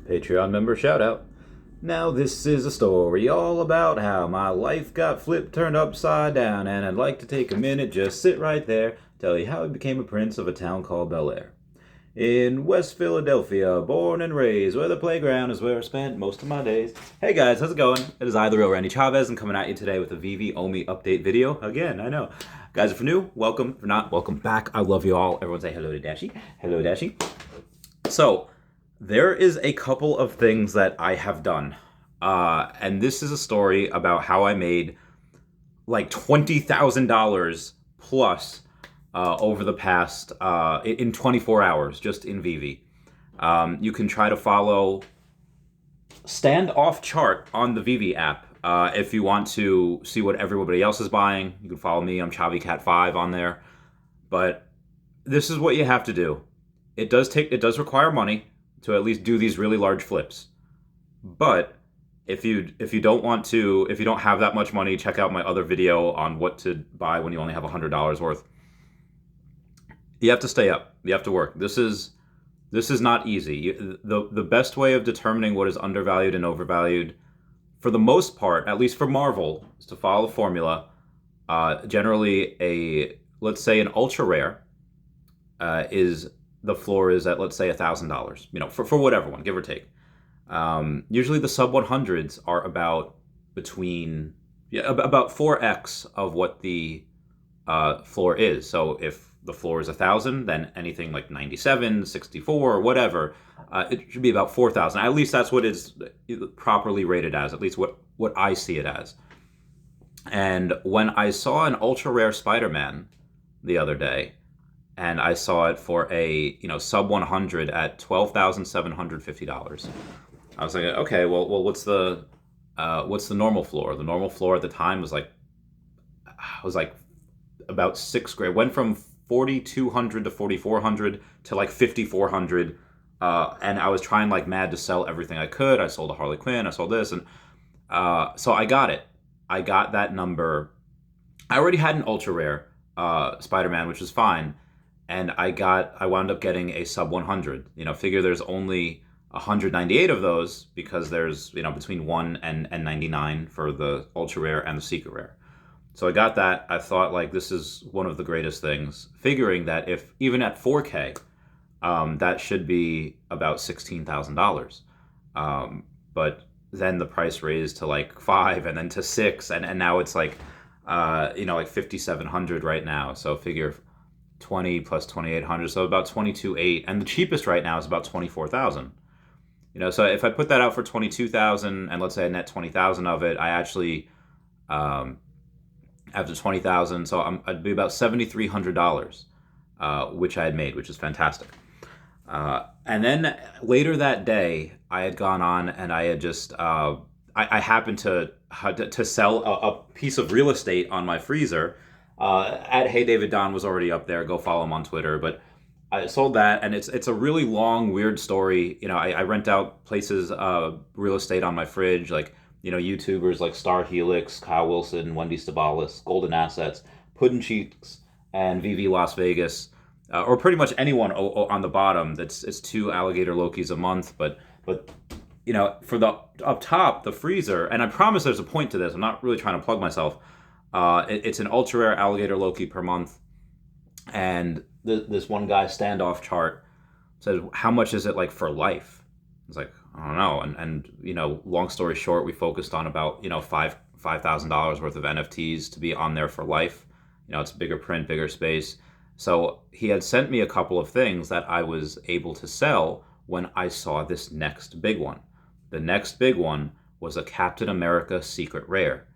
Patreon member shout out. Now this is a story all about how my life got flipped, turned upside down, and I'd like to take a minute, just sit right there, tell you how I became a prince of a town called Bel Air. In West Philadelphia, born and raised, where the playground is where I spent most of my days. Hey guys, how's it going? It is I, the real Randy Chavez, and coming at you today with a Veve Omi update video. Again, I know. Guys, if you're new, welcome. If you're not, welcome back. I love you all. Everyone say hello to Dashi. Hello, Dashi. So, there is a couple of things that I have done. And this is a story about how I made like $20,000 plus over the past, in 24 hours, just in Veve. You can try to follow standoff chart on the Veve app. If you want to see what everybody else is buying, you can follow me. I'm ChavyCat5 on there. But this is what you have to do. It does require money to at least do these really large flips. But if you don't have that much money, check out my other video on what to buy when you only have $100 worth. You have to stay up. You have to work. This is not easy. The best way of determining what is undervalued and overvalued, for the most part, at least for Marvel, is to follow the formula. Generally, let's say an ultra rare is the floor is at, let's say, $1,000. You know, for whatever one, give or take. Usually the sub 100s are about 4x of what the floor is. So if the floor is 1,000, then anything like 97, 64, or whatever, it should be about 4,000. At least that's what is properly rated as. At least what I see it as. And when I saw an ultra rare Spider-Man the other day, and I saw it for a sub 100 at $12,750. I was like, okay, well, what's the normal floor? The normal floor at the time was like about $6,000. Went from 4,200 to 4,400 to like 5,400, and I was trying like mad to sell everything I could. I sold a Harley Quinn, I sold this, and so I got it. I got that number. I already had an ultra rare Spider-Man, which was fine. And I wound up getting a sub 100. Figure there's only 198 of those because there's, between 1 and 99 for the ultra rare and the secret rare. So I got that. I thought, like, this is one of the greatest things. Figuring that if, even at 4K, that should be about $16,000. But then the price raised to like 5 and then to 6. And now it's like, like 5,700 right now. So figure 20 plus 2,800, so about 22,800, and the cheapest right now is about 24,000. So if I put that out for 22,000, and let's say I net 20,000 of it, I actually after 20,000, so I'd be about $7,300, which I had made, which is fantastic. And then later that day, I had gone on and I had just I happened to sell a piece of real estate on my freezer. At Hey David Don was already up there. Go follow him on Twitter. But I sold that, and it's a really long, weird story. I rent out places, real estate on my fridge, like YouTubers like Star Helix, Kyle Willson, Wendy Stibalis, Golden Assets, Puddin' Cheeks, and Veve Las Vegas, or pretty much anyone on the bottom. It's 2 alligator Lokis a month, but for the up top, the freezer, and I promise there's a point to this. I'm not really trying to plug myself. It's an ultra rare alligator Loki per month, and this one guy standoff chart says, how much is it like for life? It's like, I don't know. And long story short, we focused on about $5,000 worth of NFTs to be on there for life. It's bigger print, bigger space. So he had sent me a couple of things that I was able to sell when I saw this next big one. The next big one was a Captain America secret rare.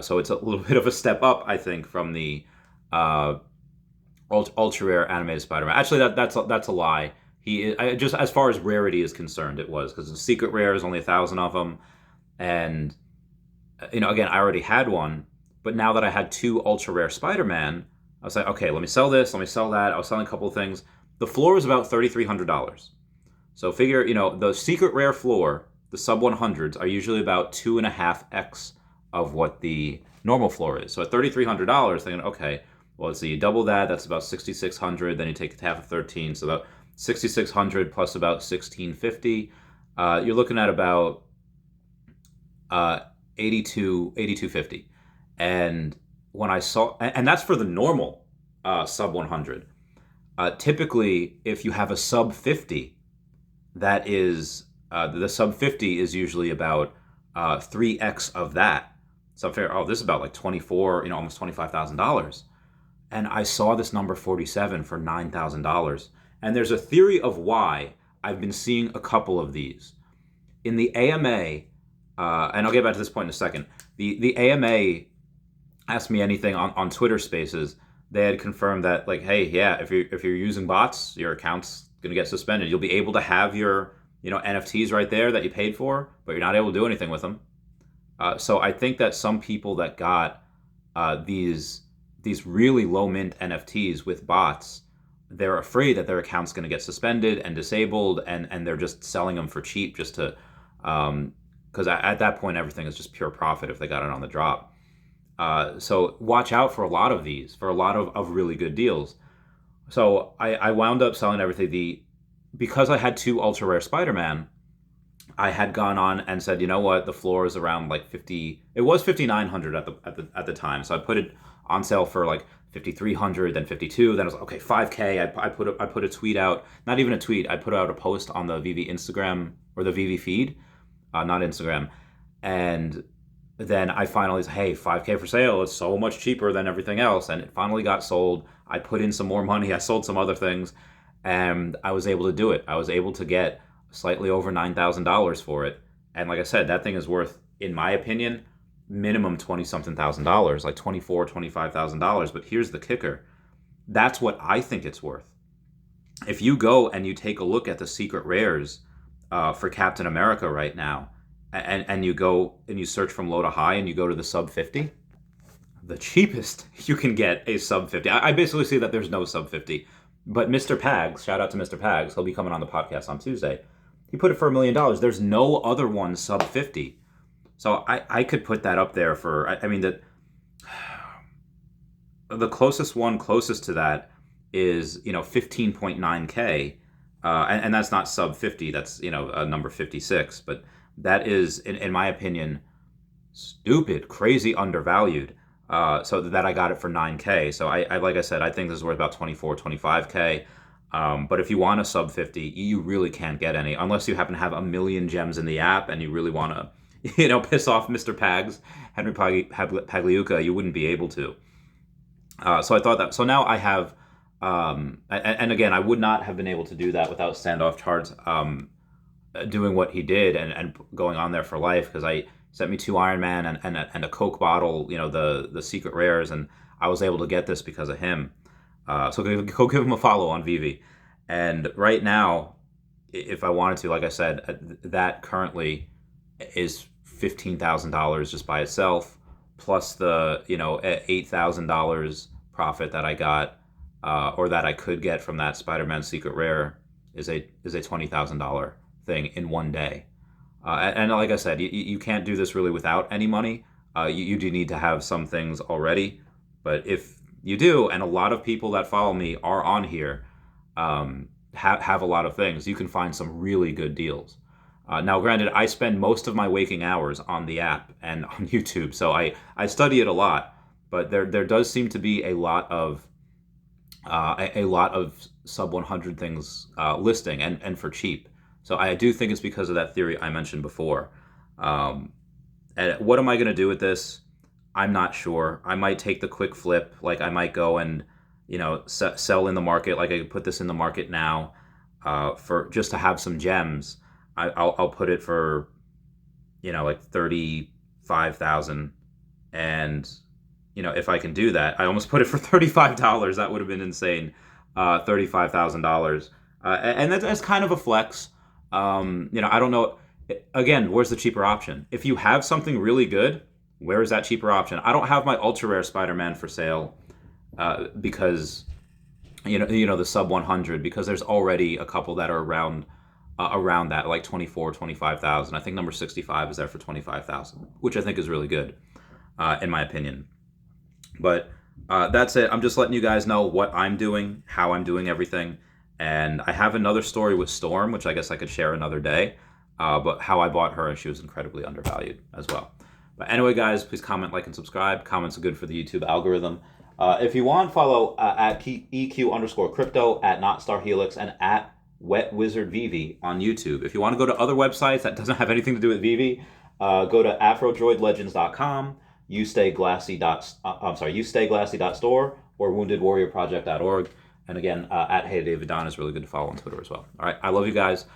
So it's a little bit of a step up, I think, from the ultra rare animated Spider-Man. Actually, that's a lie. Just as far as rarity is concerned, it was, because the secret rare is only 1,000 of them, and again, I already had one, but now that I had 2 ultra rare Spider-Man, I was like, okay, let me sell this, let me sell that. I was selling a couple of things. The floor is about $3,300. So figure, the secret rare floor, the sub 100s are usually about 2.5x of what the normal floor is. So at $3,300, thinking, okay, well, so you double that, that's about $6,600. Then you take half of 13, so about $6,600 plus about $1,650. you're looking at about 8250. And when I saw, and that's for the normal sub 100. Typically, if you have a sub 50, that is the sub 50 is usually about 3x of that. So I'm fair. Oh, this is about like 24, almost $25,000. And I saw this number 47 for $9,000. And there's a theory of why I've been seeing a couple of these in the AMA. And I'll get back to this point in a second. The AMA asked me anything on Twitter Spaces. They had confirmed that, like, hey, yeah, if you're using bots, your account's gonna get suspended. You'll be able to have your NFTs right there that you paid for, but you're not able to do anything with them. So I think that some people that got these really low mint NFTs with bots, they're afraid that their account's going to get suspended and disabled, and they're just selling them for cheap just to, because at that point everything is just pure profit if they got it on the drop. So watch out for a lot of these, for a lot of really good deals. So I wound up selling everything. Because I had two ultra rare Spider-Man, I had gone on and said, you know what, the floor is around like 50. It was 5,900 at the time, so I put it on sale for like 5,300, then 52. Then I was like, okay, 5K. I put a tweet out, not even a tweet. I put out a post on the Veve Instagram or the Veve feed, not Instagram, and then I finally said, hey, 5K for sale. It's so much cheaper than everything else, and it finally got sold. I put in some more money. I sold some other things, and I was able to do it. I was able to get slightly over $9,000 for it. And like I said, that thing is worth, in my opinion, minimum $20-something thousand, like $25,000. But here's the kicker. That's what I think it's worth. If you go and you take a look at the secret rares for Captain America right now, and you go and you search from low to high and you go to the sub 50, the cheapest you can get a sub 50. I basically see that there's no sub 50. But Mr. Pags, shout out to Mr. Pags, he'll be coming on the podcast on Tuesday. He put it for $1 million. There's no other one sub 50. So I could put that up there for, I mean, the closest one closest to that is, 15.9K. And that's not sub 50. That's, a number 56. But that is, in my opinion, stupid, crazy undervalued. So that I got it for 9K. So I like I said, I think this is worth about 24, 25K. But if you want a sub 50, you really can't get any unless you happen to have a million gems in the app and you really want to, piss off Mr. Pags, Henry Pagliuca. You wouldn't be able to. So I thought that. So now I have, and again, I would not have been able to do that without Standoff Charts doing what he did and going on there for life, because I sent me 2 Iron Man and a Coke bottle, the secret rares, and I was able to get this because of him. So go give him a follow on Veve. And right now, if I wanted to, like I said, that currently is $15,000 just by itself, plus the $8,000 profit that I got, or that I could get from that Spider-Man secret rare is a $20,000 thing in one day. And like I said, you can't do this really without any money. You do need to have some things already. But if you do, and a lot of people that follow me are on here, have a lot of things, you can find some really good deals. Now, granted, I spend most of my waking hours on the app and on YouTube, so I study it a lot. But there does seem to be a lot of sub 100 things listing and for cheap. So I do think it's because of that theory I mentioned before. And what am I going to do with this? I'm not sure. I might take the quick flip. Like I might go and, sell in the market. Like I could put this in the market now for just to have some gems. I'll put it for, like 35,000. And, if I can do that, I almost put it for $35. That would have been insane. $35,000. And that's kind of a flex. I don't know. Again, where's the cheaper option? If you have something really good, where is that cheaper option? I don't have my ultra rare Spider-Man for sale because the sub 100, because there's already a couple that are around that, like 24, 25,000. I think number 65 is there for 25,000, which I think is really good in my opinion. But that's it. I'm just letting you guys know what I'm doing, how I'm doing everything. And I have another story with Storm, which I guess I could share another day. But how I bought her, she was incredibly undervalued as well. But anyway, guys, please comment, like, and subscribe. Comments are good for the YouTube algorithm. If you want, follow at EQ_crypto, at NotStarHelix, and at WetWizardVeve on YouTube. If you want to go to other websites that doesn't have anything to do with Veve, go to AfroDroidLegends.com, YouStayGlassy.store, or WoundedWarriorProject.org. And again, at HeyDavidDon is really good to follow on Twitter as well. All right, I love you guys.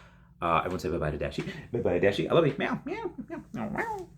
Everyone say bye-bye to Dashi. Bye-bye, Dashi. I love you. Meow, meow, meow, meow, meow.